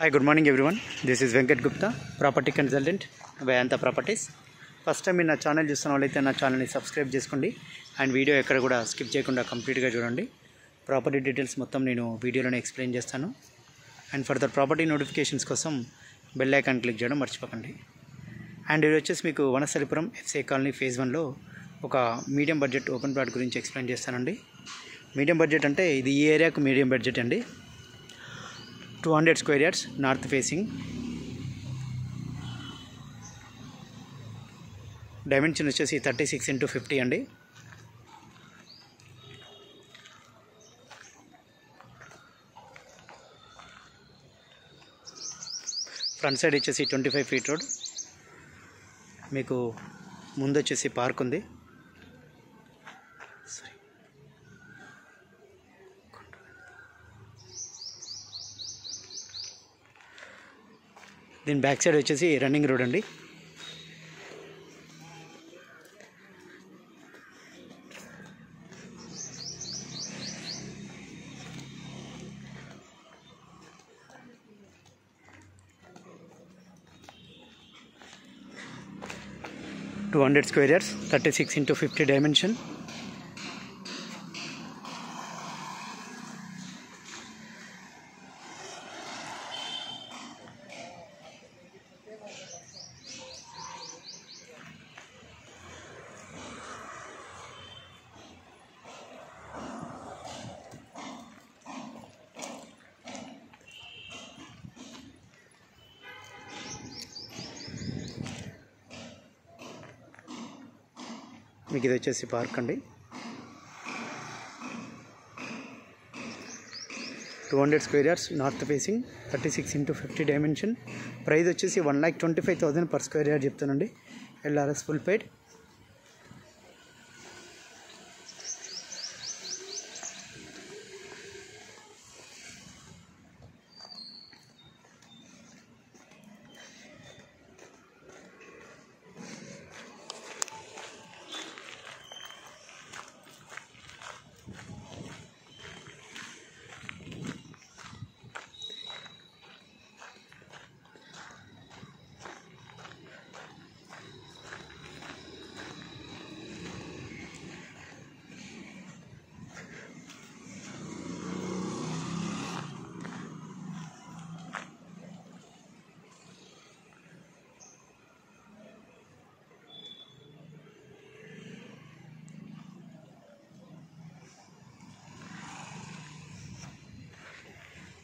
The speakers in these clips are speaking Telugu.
Hi, good morning everyone. This is Venkat Gupta, property consultant, Vayanta Properties. First time మీరు నా ఛానల్ చూస్తున్న వాళ్ళైతే నా ఛానల్ని సబ్స్క్రైబ్ చేసుకోండి అండ్ వీడియో ఎక్కడ కూడా స్కిప్ చేయకుండా కంప్లీట్గా చూడండి. ప్రాపర్టీ డీటెయిల్స్ మొత్తం నేను వీడియోలోనే ఎక్స్ప్లెయిన్ చేస్తాను. అండ్ ఫర్దర్ ప్రాపర్టీ నోటిఫికేషన్స్ కోసం బెల్ ఐకాన్ క్లిక్ చేయడం మర్చిపోకండి. అండ్ ఇది వచ్చేసి మీకు వనస్థలిపురం ఎఫ్సీఐ కాలనీ ఫేజ్ 1లో ఒక మీడియం బడ్జెట్ ఓపెన్ ప్లాట్ గురించి ఎక్స్ప్లెయిన్ చేస్తానండి. మీడియం బడ్జెట్ అంటే ఇది ఈ ఏరియాకు మీడియం బడ్జెట్ అండి. 200 square yards north facing, dimension వచ్చేసి 36x50 అండి. ఫ్రంట్ సైడ్ వచ్చేసి 25 ఫీట్ రోడ్, మీకు ముందు వచ్చేసి పార్క్ ఉంది. దీని బ్యాక్ సైడ్ వచ్చేసి రన్నింగ్ రోడ్ అండి. Two 200 square yards, 36x50 dimension. మీకు ఇది వచ్చేసి పార్క్ అండి. 200 square yards north facing, 36x50 dimension. Price వచ్చేసి 1,25,000 పర్ స్క్వేర్ యార్డ్ చెప్తానండి. LRS full paid.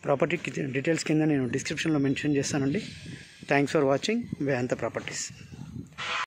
Property details కింద నేను డిస్క్రిప్షన్లో మెన్షన్ చేస్తానండి. Thanks for watching Vedanta properties.